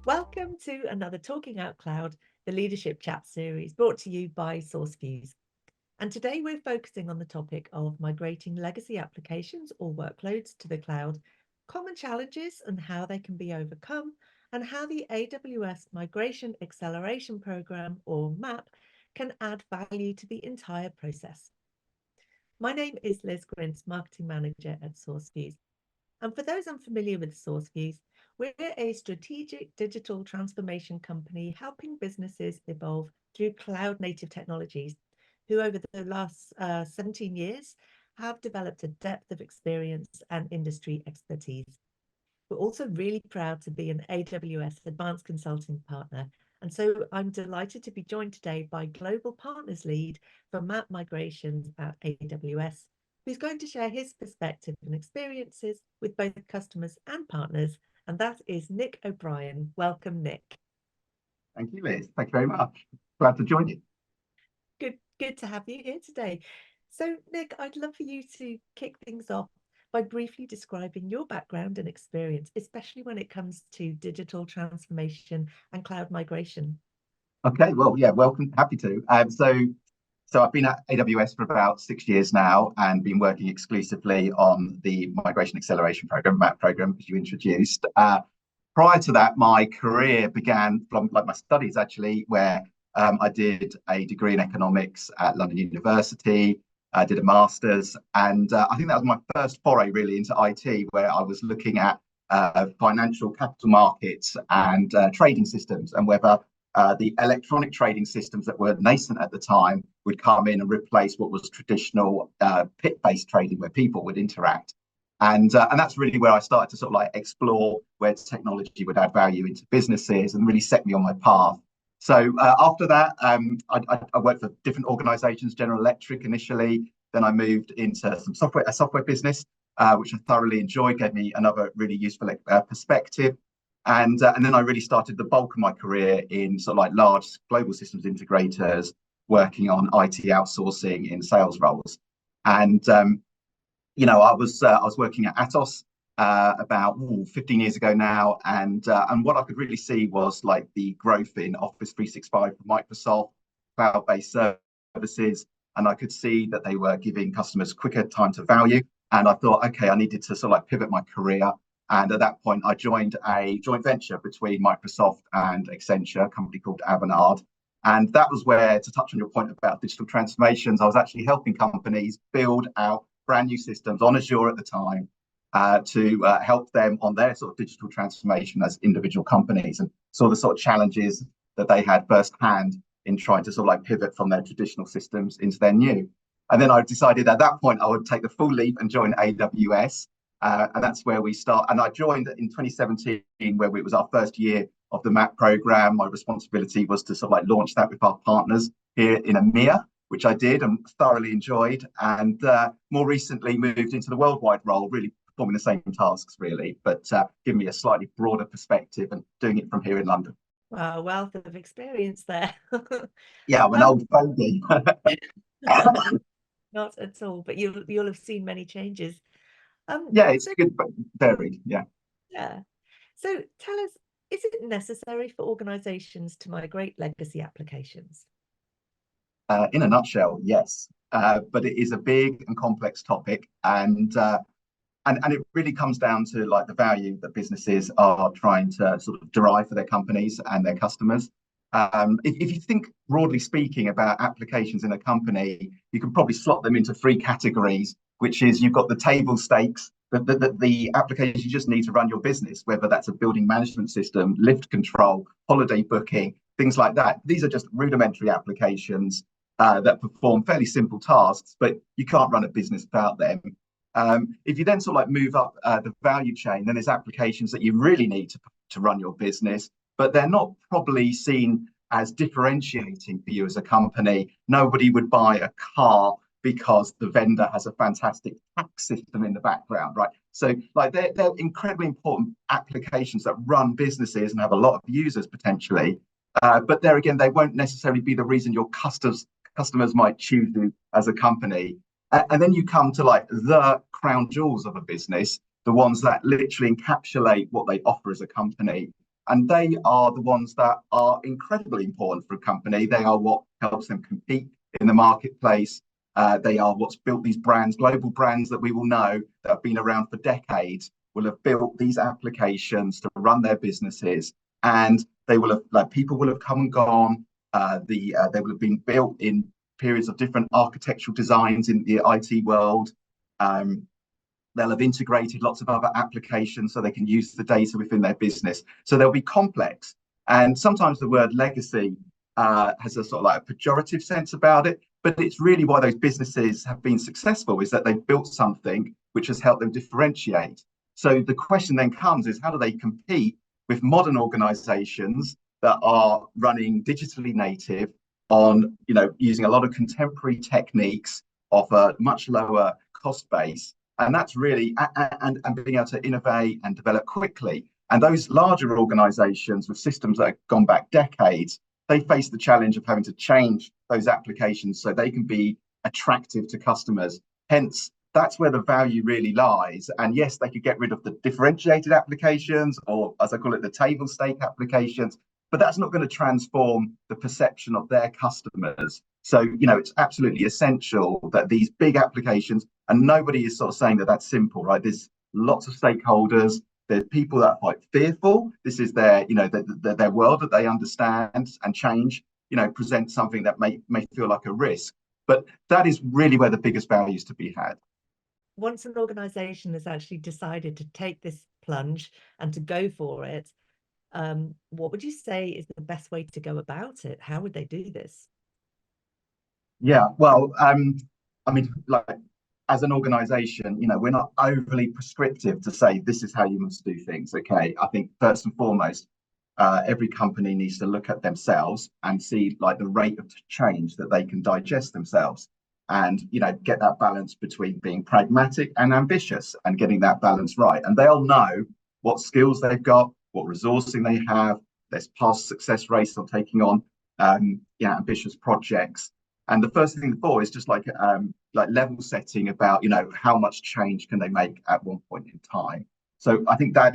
Welcome to another Talking Out Cloud, the Leadership Chat series brought to you by SourceFuse. And today we're focusing on the topic of migrating legacy applications or workloads to the cloud, common challenges and how they can be overcome, and how the AWS Migration Acceleration Program or MAP can add value to the entire process. My name is Liz Grint, Marketing Manager at SourceFuse. And for those unfamiliar with SourceFuse, we're a strategic digital transformation company helping businesses evolve through cloud-native technologies, who over the last 17 years have developed a depth of experience and industry expertise. We're also really proud to be an AWS Advanced Consulting Partner. And so I'm delighted to be joined today by Global Partners Lead for MAP Migrations at AWS, who's going to share his perspective and experiences with both customers and partners, and that is Nic O'Brien. Welcome, Nic. Thank you, Liz. Thank you very much. Glad to join you. Good to have you here today. So, Nic, I'd love for you to kick things off by briefly describing your background and experience, especially when it comes to digital transformation and cloud migration. Okay, well, yeah, welcome. Happy to. So I've been at AWS for about 6 years now and been working exclusively on the Migration Acceleration Program, MAP program, as you introduced. Prior to that, my career began from my studies, actually, where I did a degree in economics at London University. I did a master's, and I think that was my first foray really into IT, where I was looking at financial capital markets and trading systems, and whether the electronic trading systems that were nascent at the time would come in and replace what was traditional pit-based trading, where people would interact. And that's really where I started to sort of like explore where technology would add value into businesses and really set me on my path. So after that, I worked for different organizations, General Electric initially, then I moved into a software business, which I thoroughly enjoyed, gave me another really useful perspective. And then I really started the bulk of my career in sort of like large global systems integrators, working on IT outsourcing in sales roles. And I was working at Atos about 15 years ago now, and what I could really see was like the growth in Office 365 for Microsoft, cloud-based services, and I could see that they were giving customers quicker time to value. And I thought, okay, I needed to sort of like pivot my career. And at that point, I joined a joint venture between Microsoft and Accenture, a company called Avanade. And that was where, to touch on your point about digital transformations, I was actually helping companies build out brand new systems on Azure at the time to help them on their sort of digital transformation as individual companies, and saw the sort of challenges that they had firsthand in trying to sort of like pivot from their traditional systems into their new. And then I decided at that point I would take the full leap and join AWS. And that's where we start. And I joined in 2017, where it was our first year of the MAP program. My responsibility was to sort of like launch that with our partners here in EMEA, which I did and thoroughly enjoyed. And more recently moved into the worldwide role, really performing the same tasks, really, but giving me a slightly broader perspective and doing it from here in London. Wow, wealth of experience there. Yeah, I'm an old fogey. Not at all, but you'll have seen many changes. Yeah, it's good, but varied. Yeah. Yeah. So tell us, is it necessary for organizations to migrate legacy applications? In a nutshell, yes. But it is a big and complex topic, and it really comes down to like the value that businesses are trying to sort of derive for their companies and their customers. If you think broadly speaking about applications in a company, you can probably slot them into 3 categories, which is you've got the table stakes, the applications you just need to run your business, whether that's a building management system, lift control, holiday booking, things like that. These are just rudimentary applications that perform fairly simple tasks, but you can't run a business without them. If you then sort of like move up the value chain, then there's applications that you really need to run your business, but they're not probably seen as differentiating for you as a company. Nobody would buy a car because the vendor has a fantastic tax system in the background, right? So like they're incredibly important applications that run businesses and have a lot of users potentially. But there again, they won't necessarily be the reason your customers might choose you as a company. And then you come to like the crown jewels of a business, the ones that literally encapsulate what they offer as a company. And they are the ones that are incredibly important for a company. They are what helps them compete in the marketplace. They are what's built these brands, global brands that we will know that have been around for decades, will have built these applications to run their businesses. And they will have, like, people will have come and gone. They will have been built in periods of different architectural designs in the IT world. They'll have integrated lots of other applications so they can use the data within their business. So they'll be complex. And sometimes the word legacy has a sort of like a pejorative sense about it, but it's really why those businesses have been successful, is that they've built something which has helped them differentiate. So the question then comes is, how do they compete with modern organizations that are running digitally native on, using a lot of contemporary techniques of a much lower cost base? And that's really, and being able to innovate and develop quickly. And those larger organizations with systems that have gone back decades, they face the challenge of having to change those applications so they can be attractive to customers. Hence, that's where the value really lies. And yes, they could get rid of the differentiated applications, or as I call it, the table stake applications, but that's not going to transform the perception of their customers. So, it's absolutely essential that these big applications, and nobody is sort of saying that that's simple, right? There's lots of stakeholders. There's people that are quite fearful. This is their, their world that they understand, and change, present something that may feel like a risk. But that is really where the biggest value is to be had. Once an organization has actually decided to take this plunge and to go for it, what would you say is the best way to go about it? How would they do this? Yeah, well, I mean, like, as an organization, we're not overly prescriptive to say this is how you must do things. Okay, I think first and foremost, every company needs to look at themselves and see like the rate of change that they can digest themselves, and get that balance between being pragmatic and ambitious, and getting that balance right. And they'll know what skills they've got, what resourcing they have. There's past success rates on taking on ambitious projects. And the first thing for is just like level setting about, how much change can they make at one point in time. So I think that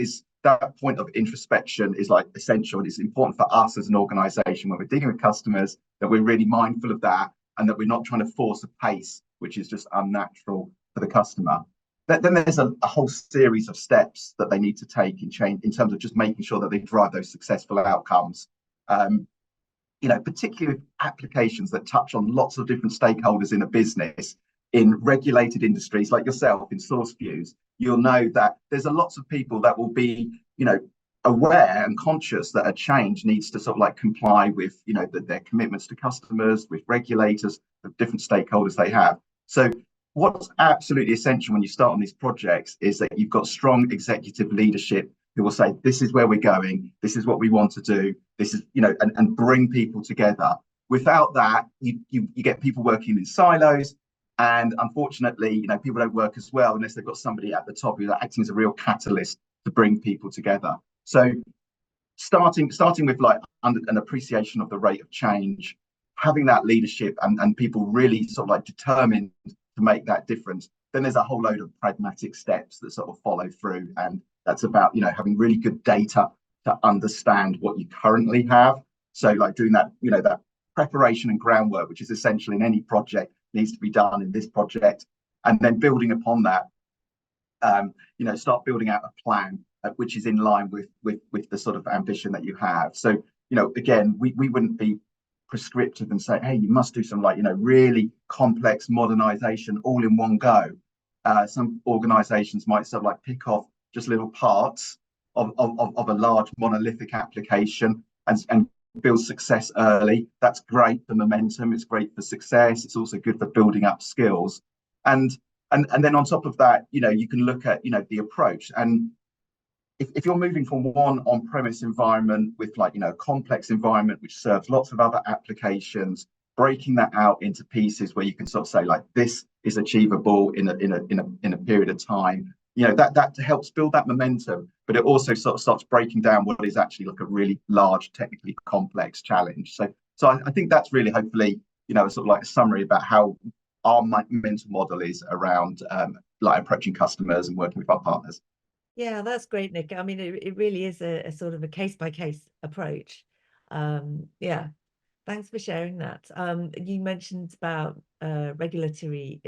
point of introspection is like essential. And it's important for us as an organization when we're dealing with customers that we're really mindful of that, and that we're not trying to force a pace which is just unnatural for the customer. Then there's a whole series of steps that they need to take in terms of just making sure that they drive those successful outcomes. Particularly with applications that touch on lots of different stakeholders in a business, in regulated industries like yourself in SourceFuse, you'll know that there's lots of people that will be, aware and conscious that a change needs to sort of like comply with, their commitments to customers, with regulators, the different stakeholders they have. So what's absolutely essential when you start on these projects is that you've got strong executive leadership who will say, this is where we're going, this is what we want to do, this is, and bring people together. Without that, you get people working in silos. And unfortunately, people don't work as well unless they've got somebody at the top who's acting as a real catalyst to bring people together. So starting with like an appreciation of the rate of change, having that leadership and people really sort of like determined to make that difference. Then there's a whole load of pragmatic steps that sort of follow through. And that's about, having really good data to understand what you currently have. So like doing that, that preparation and groundwork, which is essential in any project, needs to be done in this project. And then building upon that, start building out a plan which is in line with the sort of ambition that you have. So, again, we wouldn't be prescriptive and say, hey, you must do some like, really complex modernization all in one go. Some organizations might sort of like pick off just little parts of a large monolithic application and build success early. That's great for momentum. It's great for success. It's also good for building up skills. And then on top of that, you can look at, the approach. And if you're moving from one on-premise environment with like, a complex environment which serves lots of other applications, breaking that out into pieces where you can sort of say like, this is achievable in a period of time, that helps build that momentum, but it also sort of starts breaking down what is actually like a really large, technically complex challenge. So I think that's really hopefully, sort of like a summary about how our mental model is around like approaching customers and working with our partners. Yeah, that's great, Nick. I mean, it really is a sort of a case-by-case approach. Yeah, thanks for sharing that. You mentioned about regulatory,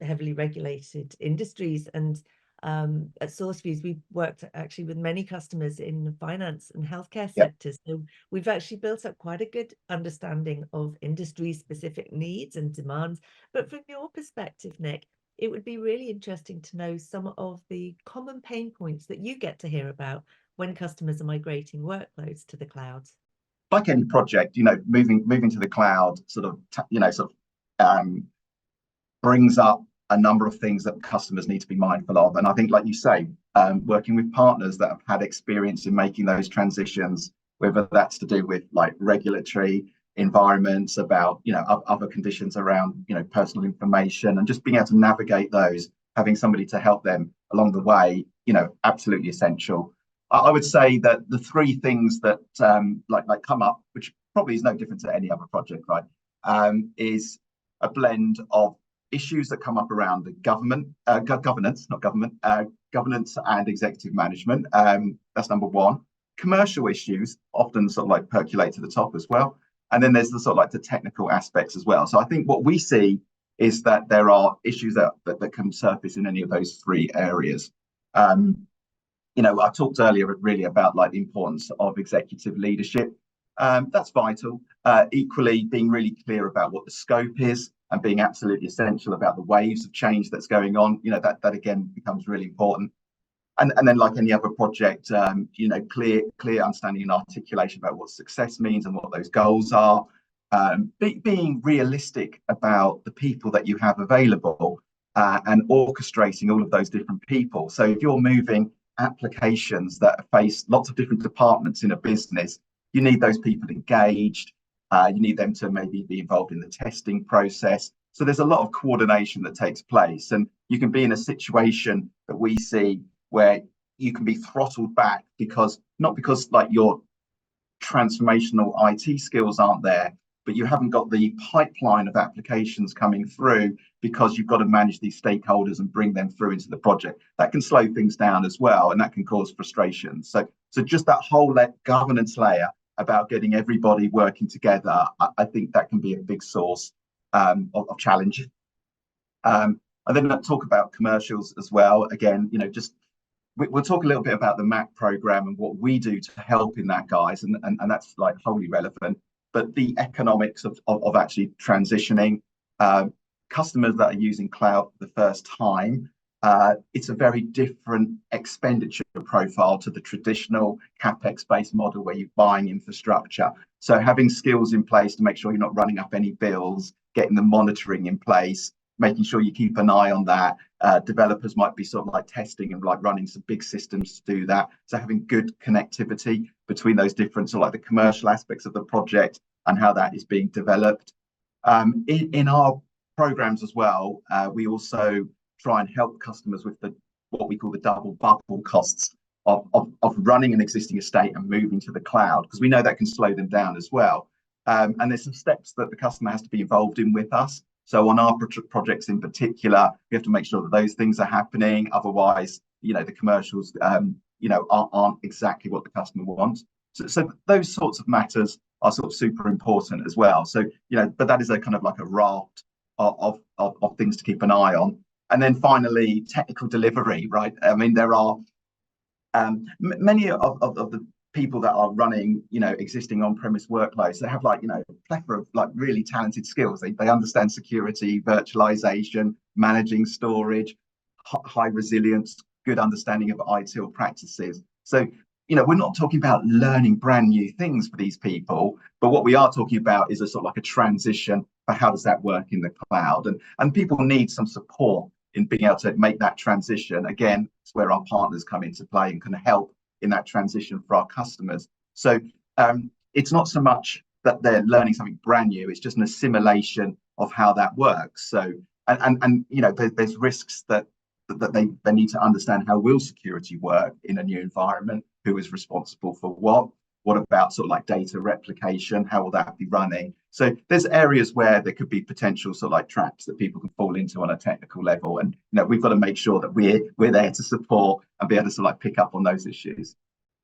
heavily regulated industries, and at SourceFuse, we've worked actually with many customers in the finance and healthcare Yep. sectors. So we've actually built up quite a good understanding of industry-specific needs and demands. But from your perspective, Nick, it would be really interesting to know some of the common pain points that you get to hear about when customers are migrating workloads to the cloud. Like any project, moving to the cloud brings up a number of things that customers need to be mindful of. And I think, like you say, working with partners that have had experience in making those transitions, whether that's to do with like regulatory environments, about other conditions around personal information, and just being able to navigate those, having somebody to help them along the way, absolutely essential. I would say that the three things that like come up, which probably is no different to any other project, right, is a blend of issues that come up around the governance and executive management. That's number one. Commercial issues often sort of like percolate to the top as well. And then there's the sort of like the technical aspects as well. So I think what we see is that there are issues that can surface in any of those three areas. I talked earlier really about like the importance of executive leadership. That's vital. Equally, being really clear about what the scope is and being absolutely essential about the waves of change that's going on. That again becomes really important. And then, like any other project, clear understanding and articulation about what success means and what those goals are. Being realistic about the people that you have available, and orchestrating all of those different people. So if you're moving applications that face lots of different departments in a business, you need those people engaged. You need them to maybe be involved in the testing process. So there's a lot of coordination that takes place, and you can be in a situation that we see where you can be throttled back not because like your transformational IT skills aren't there, but you haven't got the pipeline of applications coming through because you've got to manage these stakeholders and bring them through into the project. That can slow things down as well, and that can cause frustration. So just that whole governance layer about getting everybody working together, I think that can be a big source of challenge. And then I'll talk about commercials as well. Again, we'll talk a little bit about the MAC program and what we do to help in that, guys, and that's like wholly relevant. But the economics of actually transitioning, customers that are using cloud for the first time, it's a very different expenditure profile to the traditional capex-based model where you're buying infrastructure. So having skills in place to make sure you're not running up any bills, getting the monitoring in place, making sure you keep an eye on that. Developers might be sort of like testing and like running some big systems to do that. So having good connectivity between those different sort of like the commercial aspects of the project and how that is being developed. In our programs as well, we also try and help customers with what we call the double bubble costs of running an existing estate and moving to the cloud, because we know that can slow them down as well. And there's some steps that the customer has to be involved in with us. So on our projects in particular, we have to make sure that those things are happening. Otherwise, the commercials, aren't exactly what the customer wants. So those sorts of matters are sort of super important as well. So, but that is a kind of like a raft of things to keep an eye on. And then finally, technical delivery, right? I mean, there are many of the people that are running, existing on-premise workloads. They have like, a plethora of like really talented skills. They understand security, virtualization, managing storage, high resilience, good understanding of ITIL practices. So, we're not talking about learning brand new things for these people, but what we are talking about is a sort of like a transition for how does that work in the cloud, and people need some support in being able to make that transition. Again, it's where our partners come into play and can help in that transition for our customers. So it's not so much that they're learning something brand new, it's just an assimilation of how that works. So and there's risks that they need to understand how will security work in a new environment, who is responsible for what What about sort of like data replication? How will that be running? So there's areas where there could be potential sort of like traps that people can fall into on a technical level. And we've got to make sure that we're there to support and be able to sort of like pick up on those issues.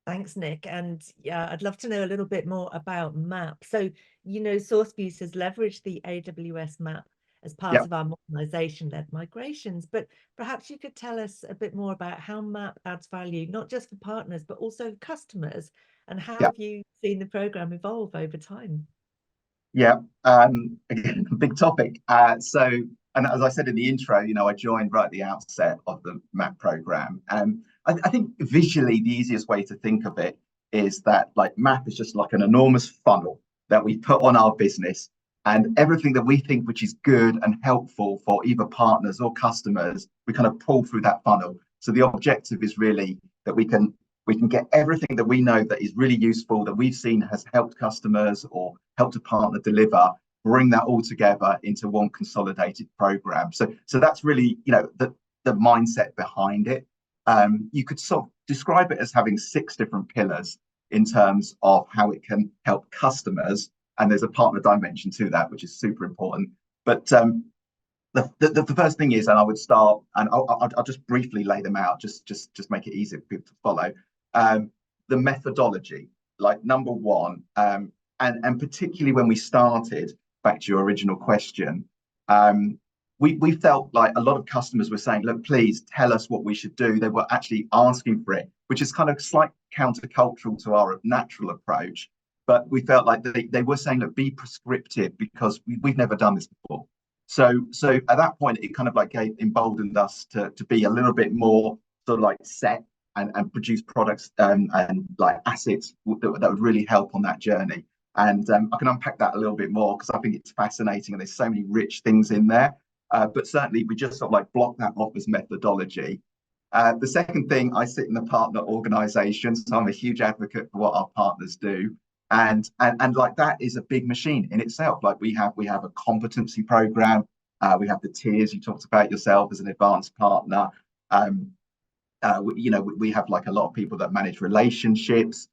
Thanks, Nic. And yeah, I'd love to know a little bit more about MAP. So, SourceFuse has leveraged the AWS MAP as part Yeah. of our modernization-led migrations, but perhaps you could tell us a bit more about how MAP adds value, not just for partners, but also customers, and how Yeah. have you seen the program evolve over time? Yeah, again, big topic. And as I said in the intro, I joined right at the outset of the MAP program. And I think visually the easiest way to think of it is that like MAP is just like an enormous funnel that we put on our business, and everything that we think which is good and helpful for either partners or customers, we kind of pull through that funnel. So the objective is really that we can get everything that we know that is really useful, that we've seen has helped customers or helped a partner deliver, bring that all together into one consolidated program. So that's really, the mindset behind it. You could sort of describe it as having 6 different pillars in terms of how it can help customers. And there's a partner dimension to that, which is super important. But the first thing is, and I would start, and I'll just briefly lay them out, just make it easier for people to follow. The methodology, like number one, and particularly when we started, back to your original question, we felt like a lot of customers were saying, look, please tell us what we should do. They were actually asking for it, which is kind of slightly countercultural to our natural approach. But we felt like they were saying, look, be prescriptive, because we've never done this before. So at that point, it kind of like emboldened us to be a little bit more sort of like set and produce products and like assets that would really help on that journey. And I can unpack that a little bit more because I think it's fascinating and there's so many rich things in there. But certainly we just sort of like block that off as methodology. The second thing, I sit in the partner organization, so I'm a huge advocate for what our partners do. And like that is a big machine in itself. Like we have a competency program. We have the tiers you talked about yourself as an advanced partner. We have like a lot of people that manage relationships.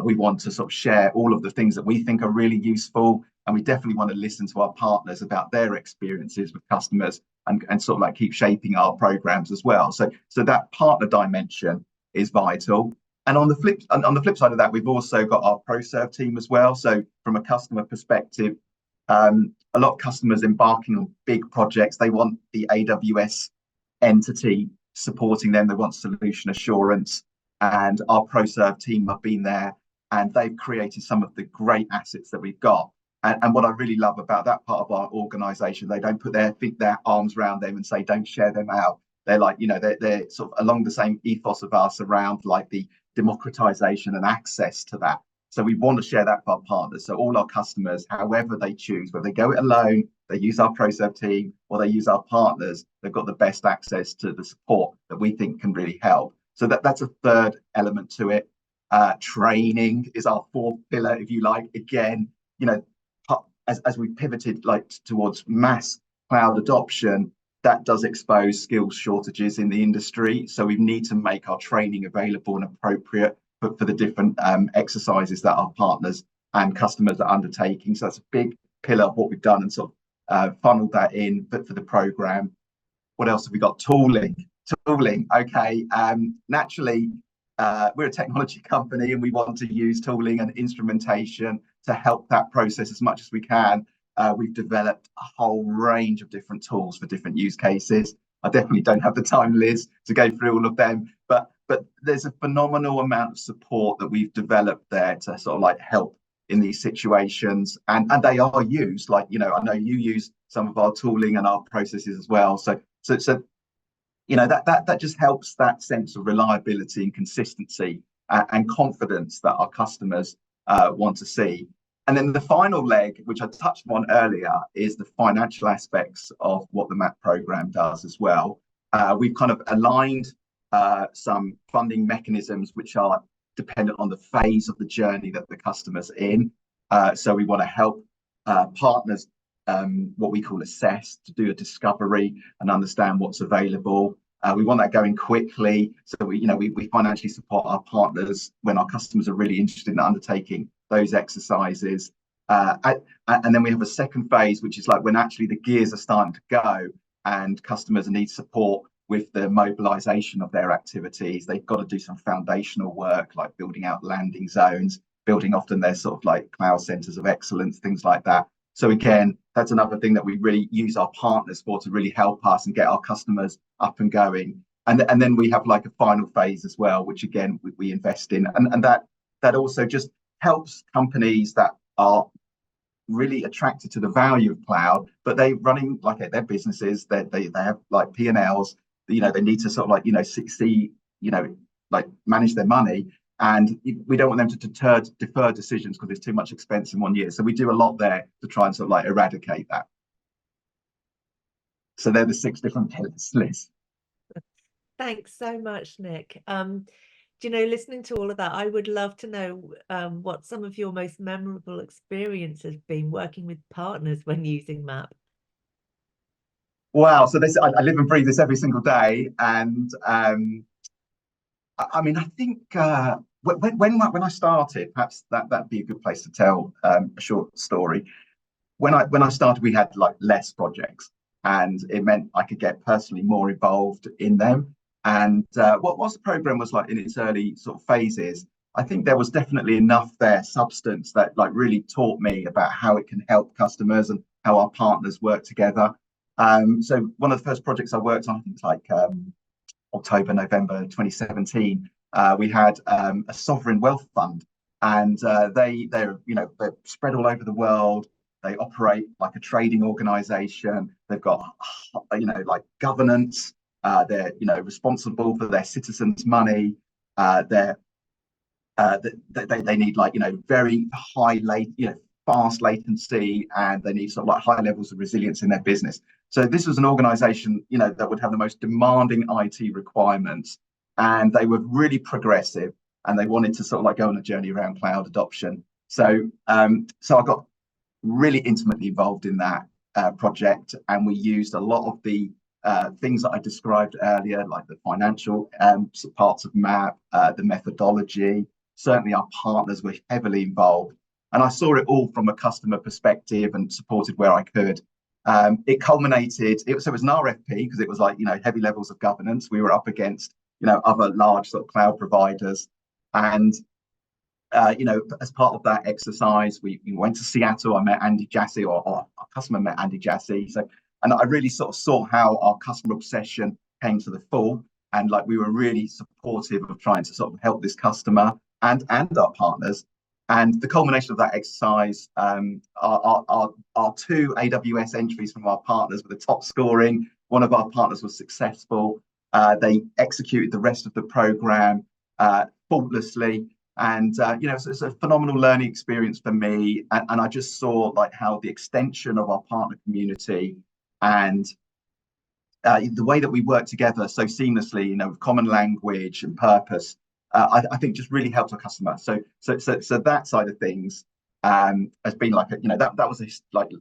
We want to sort of share all of the things that we think are really useful. And we definitely want to listen to our partners about their experiences with customers and sort of like keep shaping our programs as well. So that partner dimension is vital. And on the flip side of that, we've also got our ProServe team as well. So from a customer perspective, a lot of customers embarking on big projects, they want the AWS entity supporting them. They want solution assurance, and our ProServe team have been there and they've created some of the great assets that we've got. And what I really love about that part of our organization, they don't put their arms around them and say, don't share them out. They're like, they're sort of along the same ethos of us around like the democratization and access to that. So we want to share that with our partners. So all our customers, however they choose, whether they go it alone, they use our ProServe team, or they use our partners, they've got the best access to the support that we think can really help. So that's a third element to it. Training is our fourth pillar, if you like. Again, as we pivoted like towards mass cloud adoption, that does expose skills shortages in the industry. So we need to make our training available and appropriate for the different exercises that our partners and customers are undertaking. So that's a big pillar of what we've done and sort of funneled that in for the program. What else have we got? Tooling. Okay. Naturally, we're a technology company and we want to use tooling and instrumentation to help that process as much as we can. We've developed a whole range of different tools for different use cases. I definitely don't have the time, Liz, to go through all of them, but there's a phenomenal amount of support that we've developed there to sort of like help in these situations, and they are used. Like, I know you use some of our tooling and our processes as well. So that just helps that sense of reliability and consistency and confidence that our customers want to see. And then the final leg, which I touched on earlier, is the financial aspects of what the MAP program does as well. We've kind of aligned some funding mechanisms which are dependent on the phase of the journey that the customer's in. So we want to help partners, what we call assess, to do a discovery and understand what's available. We want that going quickly. So we financially support our partners when our customers are really interested in undertaking those exercises. And then we have a second phase, which is like when actually the gears are starting to go and customers need support with the mobilization of their activities. They've got to do some foundational work, like building out landing zones, building often their sort of like cloud centers of excellence, things like that. So again, that's another thing that we really use our partners for, to really help us and get our customers up and going. And then we have like a final phase as well, which again we invest in, and that also just helps companies that are really attracted to the value of cloud, but they running like their businesses, they have like P&Ls, they need to sort of like see like manage their money, and we don't want them to defer decisions because there's too much expense in 1 year. So we do a lot there to try and sort of like eradicate that. So they're the 6 different pillars, Liz. Thanks so much, Nic. Listening to all of that, I would love to know what some of your most memorable experience has been working with partners when using MAP. Wow, so this I live and breathe this every single day, and I mean, I think when I started, perhaps that'd be a good place to tell a short story. When I started, we had like less projects, and it meant I could get personally more involved in them. And what the program was like in its early sort of phases, I think there was definitely enough there, substance, that like really taught me about how it can help customers and how our partners work together. So one of the first projects I worked on, I think it's like October, November 2017, we had a sovereign wealth fund, and they're spread all over the world. They operate like a trading organization. They've got like governance. They're responsible for their citizens' money. They need like very high fast latency, and they need sort of like high levels of resilience in their business. So this was an organization that would have the most demanding IT requirements, and they were really progressive, and they wanted to sort of like go on a journey around cloud adoption. So I got really intimately involved in that project, and we used a lot of the things that I described earlier, like the financial parts of MAP, the methodology. Certainly our partners were heavily involved, and I saw it all from a customer perspective and supported where I could. It culminated, so it was an RFP because it was like heavy levels of governance. We were up against other large sort of cloud providers, and as part of that exercise, we went to Seattle. I met Andy Jassy, or our customer met Andy Jassy. And I really sort of saw how our customer obsession came to the fore, and like we were really supportive of trying to sort of help this customer and our partners. And the culmination of that exercise, our 2 AWS entries from our partners were the top scoring. One of our partners was successful. They executed the rest of the program faultlessly. And so it's a phenomenal learning experience for me. And I just saw like how the extension of our partner community and the way that we work together so seamlessly, with common language and purpose, I think just really helped our customer. So that side of things has been like that was like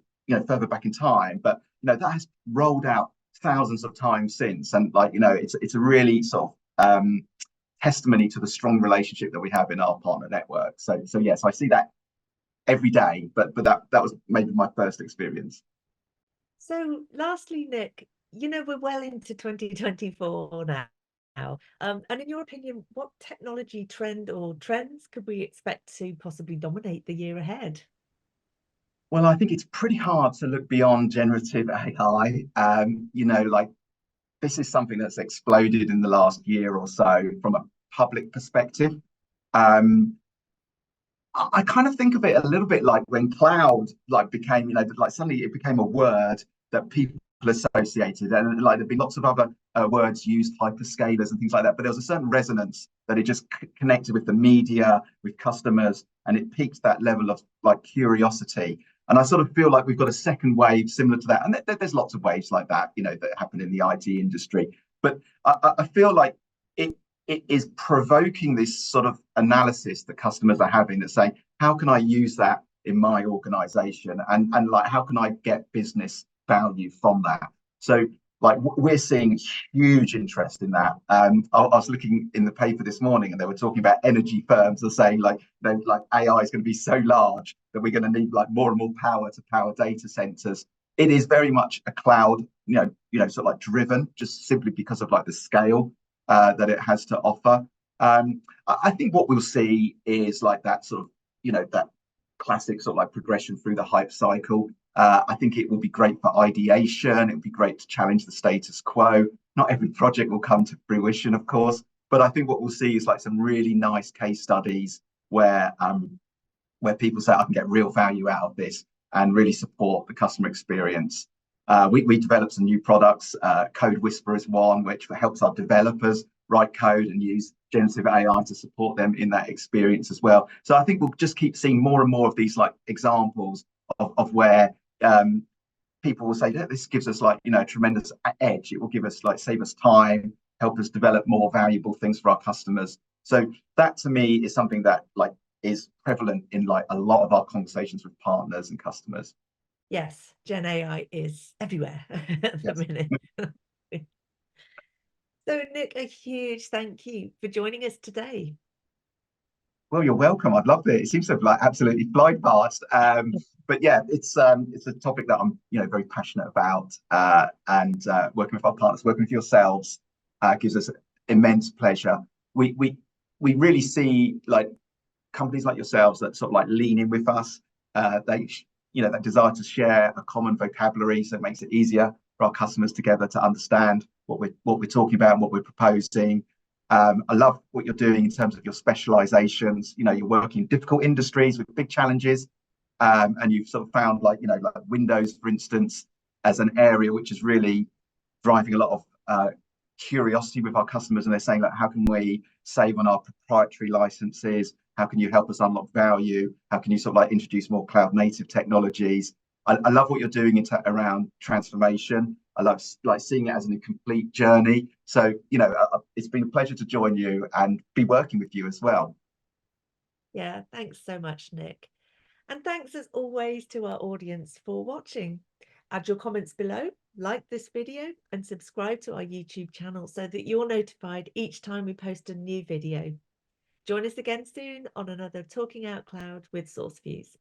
further back in time, but that has rolled out thousands of times since, and like it's a really sort of testimony to the strong relationship that we have in our partner network. So yes, I see that every day, but that was maybe my first experience. So lastly, Nic, we're well into 2024 now. And in your opinion, what technology trend or trends could we expect to possibly dominate the year ahead? Well, I think it's pretty hard to look beyond generative AI. Like this is something that's exploded in the last year or so from a public perspective. I kind of think of it a little bit like when cloud like became, like suddenly it became a word that people associated, and like there'd be lots of other words used, hyperscalers and things like that, but there was a certain resonance that it just connected with the media, with customers, and it piqued that level of like curiosity. And I sort of feel like we've got a second wave similar to that, and there's lots of waves like that, that happen in the IT industry. But I feel like it is provoking this sort of analysis that customers are having, that saying, how can I use that in my organization, and like how can I get business value from that? So like we're seeing huge interest in that. I was looking in the paper this morning, and they were talking about energy firms are saying like AI is going to be so large that we're going to need like more and more power to power data centers. It is very much a cloud, sort of like driven, just simply because of like the scale that it has to offer. I think what we'll see is like that sort of, that classic sort of like progression through the hype cycle. I think it will be great for ideation. It would be great to challenge the status quo. Not every project will come to fruition, of course, but I think what we'll see is like some really nice case studies where people say, I can get real value out of this and really support the customer experience. We developed some new products. Code Whisper is one, which helps our developers write code and use generative AI to support them in that experience as well. So I think we'll just keep seeing more and more of these like examples of where people will say that this gives us like, a tremendous edge. It will give us like, save us time, help us develop more valuable things for our customers. So that to me is something that like is prevalent in like a lot of our conversations with partners and customers. Yes, Gen AI is everywhere at the minute. So Nic, a huge thank you for joining us today. Well, you're welcome. I'd love it. It seems to have like absolutely fly past. But yeah, it's a topic that I'm very passionate about, and working with our partners, working with yourselves, gives us immense pleasure. We really see like companies like yourselves that sort of like lean in with us. They that desire to share a common vocabulary, so it makes it easier for our customers together to understand what we're talking about and what we're proposing. I love what you're doing in terms of your specializations. You're working in difficult industries with big challenges, and you've sort of found like Windows, for instance, as an area which is really driving a lot of curiosity with our customers, and they're saying like, how can we save on our proprietary licenses? How can you help us unlock value? How can you sort of like introduce more cloud native technologies? I love what you're doing around transformation. I love like seeing it as a complete journey. So, it's been a pleasure to join you and be working with you as well. Yeah, thanks so much, Nic. And thanks as always to our audience for watching. Add your comments below, like this video, and subscribe to our YouTube channel so that you're notified each time we post a new video. Join us again soon on another Talking Out Cloud with SourceFuse.